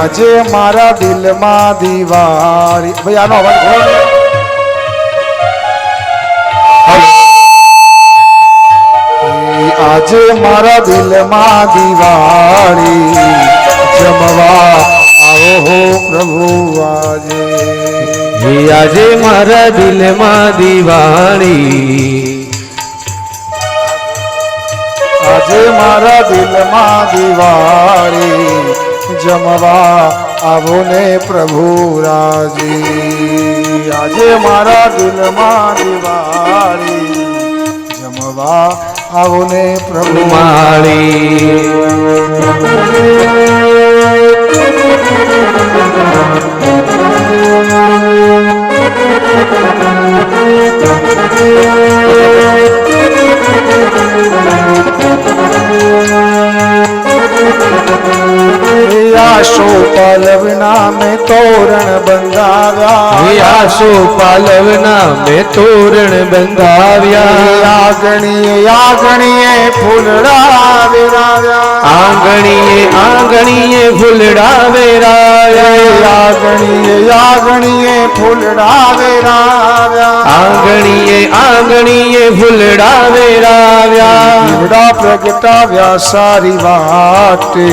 આજે મારા દિલમાં દિવાળી ભાઈ આનો અવાજ ખોલો આજે મારા દિલમાં દિવાળી જમવા આવો હો પ્રભુ આજે આજે મારા દિલમાં દિવાળી આજે મારા દિલમાં દિવાળી જમવા આવો ને પ્રભુ રાજી આજે મારા દિલમાં દિવાળી જમવા આવો ને પ્રભુ માળી આશો પાલવના મેં તોરણ બંધાવ્યા આશો પાલવના મેં તોરણ બંધાવ્યા આંગણીએ ફૂલડા વેરાવ્યા આંગણીએ ફૂલડા વેરાવ્યા આંગણીએ ફૂલડા વેરાવ્યા આંગણીએ ફૂલડા વેરાવ્યા દીવડા પ્રગટાવ્યા સારી વાટે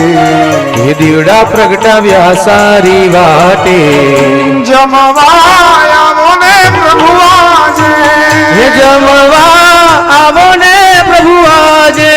દીવડા પ્રગટાવ્યા સારી વાટે જમવા આવો ને પ્રભુ આજે જમવા આવો ને પ્રભુ આજે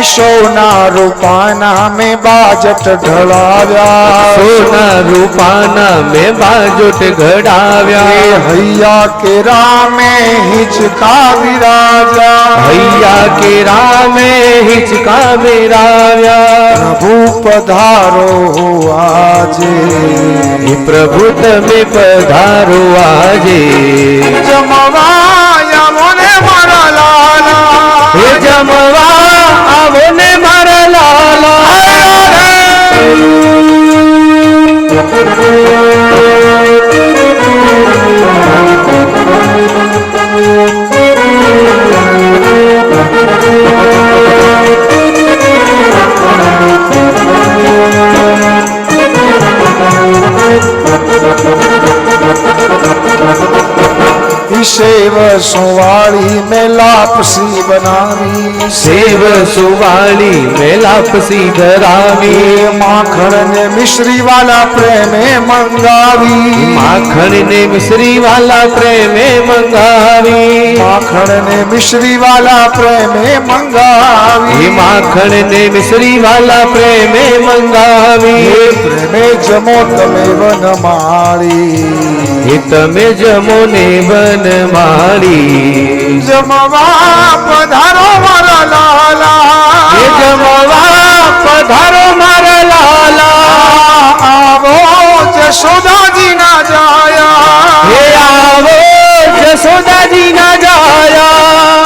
સોના રૂપાના મેં બાજટ ઢળાવ્યા સોના રૂપાના મેં બાજોટ ઘડાવ્યા હૈયા કેરા મેં હિંચકા વિરાજ્યા હૈયા કેરા મેં હિંચકા વિરાવ્યા પ્રભુ પધારો આજે પ્રભુ તમે પધારો આજે જમવા આવો ને મારા લાલા હે જમવા આવો ને મારા લાલા સેવ સુવાળી મેં લાપસી બનાવી સેવ સુવાળી મેં લાપસી ધરાવી માખણ ને મિશ્રી વાલા પ્રેમે મંગાવી માખણ ને મિશ્રી વાલા પ્રેમે મંગાવી માખણ ને મિશ્રી વાલા પ્રેમે મંગાવી માખણ ને મિશ્રી વાલા પ્રેમે મંગાવી પ્રેમે જમો તમે વનમાળી એ તમે જમો ને વનમાળી જમવા પધારો મારા લાલા એ જમવા પધારો મારા લાલા આવો જશોદાજી ના જાયા હે આવો જશોદાજી ના જાયા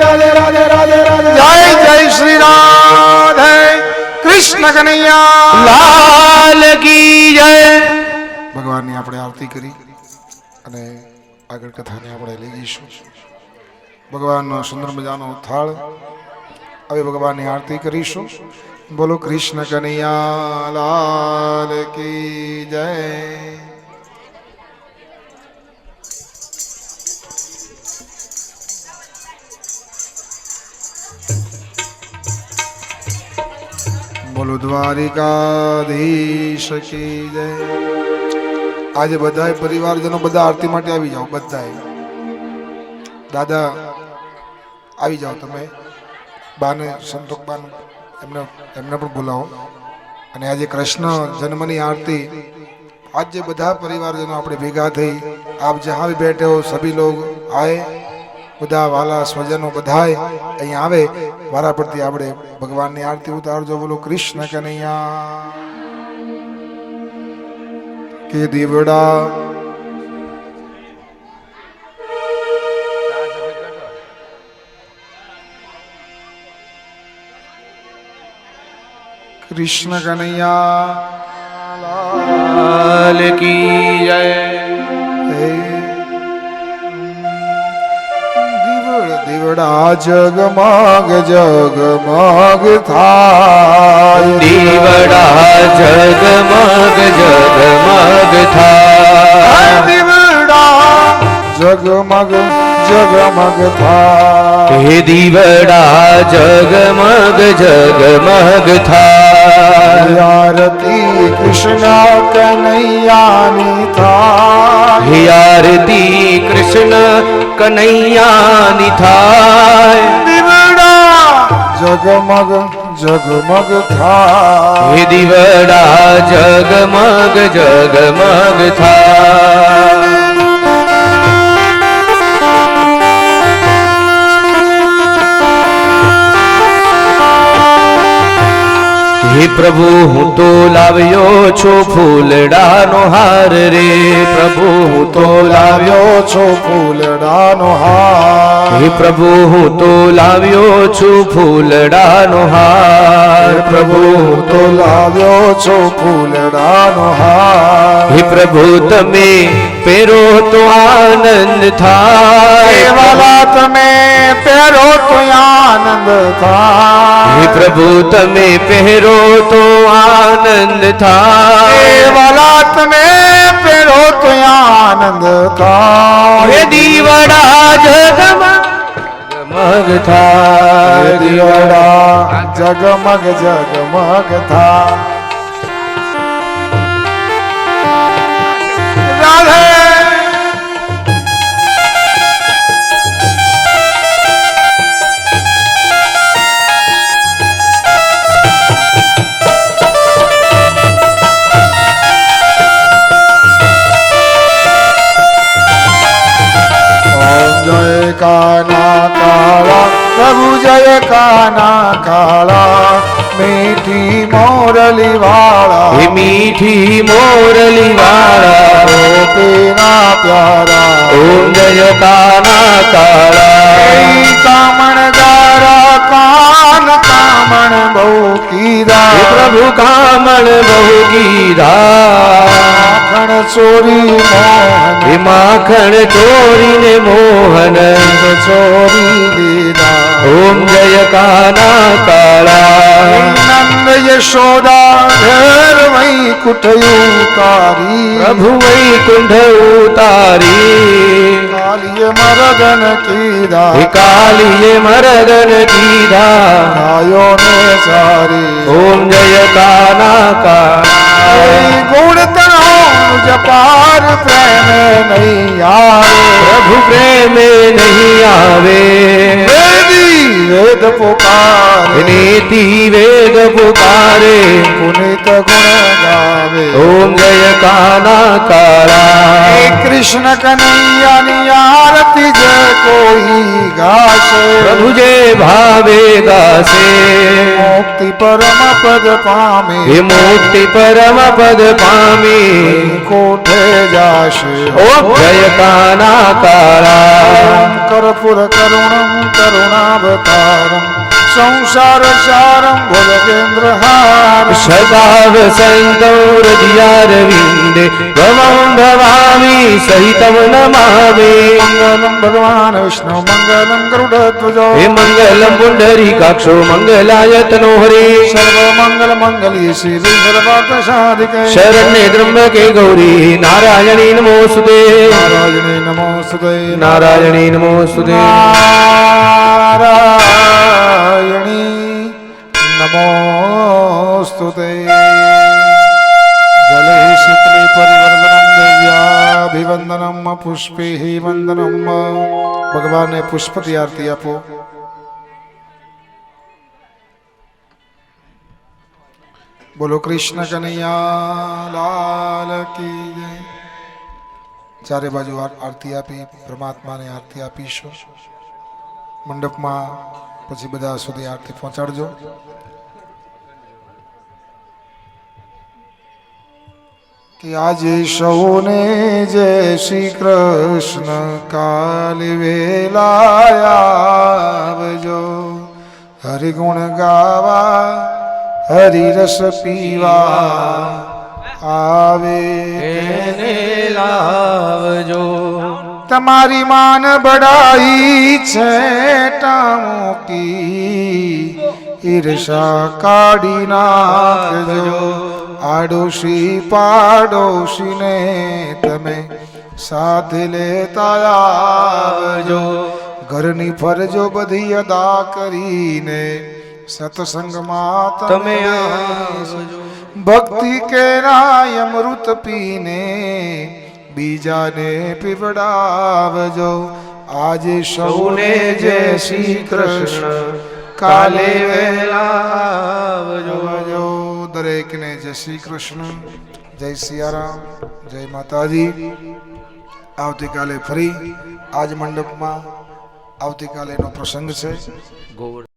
રાધે રાધે રાધે રાધે જય જય શ્રી રાધે કૃષ્ણ કનૈયા લાલ કી જય. ભગવાનની આપણે આરતી કરી અને આગળ કથાને આપણે લઈ જઈશું. ભગવાનનો સુંદર મજાનો થાળ. હવે ભગવાનની આરતી કરીશું. બોલો કૃષ્ણ કનૈયા લાલ કી જય. બોલો દ્વારિકાધીશ કી જય. આજે બધાય પરિવારજનો બધા આરતી માટે આવી જાઓ. બધાય દાદા આવી જાઓ. તમે બાને સંતોષ બાને એમને પણ બોલાવો. અને આજે કૃષ્ણ જન્મની આરતી आज બધા પરિવારજનો આપણે ભેગા થઈ આપ જहाँ भी बैठे हो सभी लोग आए. બધા વાલા સ્વજનો બધાય અહીંયા આવે. વારા પરથી આપણે ભગવાનની આરતી ઉતારજો. બોલો કૃષ્ણ કનૈયા કે દીવડા કૃષ્ણ કનૈયા લાલ કી જય. દીવડા જગમગ જગમગ થાય. દીવડા જગમગ જગમગ થાય. દીવડા જગમગ જગમગ થાય. હે દીવડા જગમગ જગમગ થાય. આરતી કૃષ્ણ કનૈયાની થાય. હે આરતી કૃષ્ણ કનૈયાની થાય. દીવડા જગમગ જગમગ થાય. હે દીવડા જગમગ જગમગ થાય. હે પ્રભુ હું તો લાવ્યો છું ફૂલડાનો હાર રે પ્રભુ હું તો લાવ્યો છું ફૂલડાનો હાર હે પ્રભુ હું તો લાવ્યો છું ફૂલડાનો હાર પ્રભુ હું તો લાવ્યો છું ફૂલડાનો હાર હે પ્રભુ તમે પહેરો તો આનંદ થાય વાલા તમે પહેરો તો આનંદ થાય હે પ્રભુ તમે પહેરો તો આનંદ થાય વાલા તમે પહેરો તો આનંદ થાય હે દીવડા જગમગ થાય દીવડા જગમગ જગમગ થાય રાધે काना काला प्रभु जय काना काला मीठी मोरली वाला હે મીઠી મોરલી વાળા गोपीना प्यारा ઓમ જય કાના કાળા कामण गारा कान कामण बहु હે कीरा પ્રભુ કામળ બહુ ગીધા माखण चोरी मोहन હે માખણ ચોરીને મોહન चोरी लीला ઓમ જય કાના કાળા नंद यशोदा घर वही कुटयू कारी પ્રભુ વૈકુંઠ ઉતારી कालिय मरदन कीदा હે કાલીએ મરદન કીધા आयो ने सारी ઓમ જય કાના કાળા गुण तनो जपार प्रेम नहीं आवे પ્રભુ પ્રેમે નહીં આવે वेदी वेद पुकार નીતિ વેદ પુકારે पुनित गुण गावे ઓમ જય કાના કાળા कृष्ण कन्हैया ની आरती जे कोई गासे પ્રભુ જે ભાવે ગાશે मुक्ति परम पद पामे હે મુક્તિ પરમ પદ પામી कोठे जाशे ઓમ જય કાના કાળા कर्पूर करुणम करुणावतारम संसार सारम भुजगेंद्र हार સદા વસંતો હૃદયારવિંદે ભવં ભવામી સહિતમ નમામી मंगलम भगवान विष्णु मंगलम गरुड़ध्वजो હે મંગલમ પુંડરીકાક્ષો મંગલાયતનો હરે सर्व मंगल मंगली श्री सर्वार्थ साधिके શરણ્ય ત્રંબકે ગૌરી નારાયણી નમોસ્તુતે नारायणे नमोस्तुते નારાયણી નમોસ્તુતે नारायणी नमोस्तुते जले शीतले परिवर्तनम दिव्याभिवंदनम पुष्पे वंदनम भगवान ने पुष्पति आरती आपो बोलो कृष्ण कन्हैया लाल की जय चारे बाजू आरती आपी परमात्मा ने आरती आपीशो मंडप में પછી બધા સુધી આરતી પહોંચાડજો કે આજે સૌને જય શ્રી કૃષ્ણ કાલી વેલા આવજો હરિગુણ ગાવા હરિ રસ પીવા આવે એને લાવજો તમારી માન બડાઈ છે ટામોકી ઈર્ષા કાઢી નાખજો આડોશી પાડોશીને તમે સાથે લેતા આવજો ઘરની ફરજો બધી અદા કરીને સત્સંગમાં તમે આવજો ભક્તિ કેરાય અમૃત પીને બીજાને પીવડાવજો આજે સૌને જય શ્રી કૃષ્ણ કાલે વેલા આવજો દરેકને જય શ્રી કૃષ્ણ જય સિયારામ જય માતાજી આવતીકાલે ફરી આજ મંડપમાં આવતીકાલે નો પ્રસંગ છે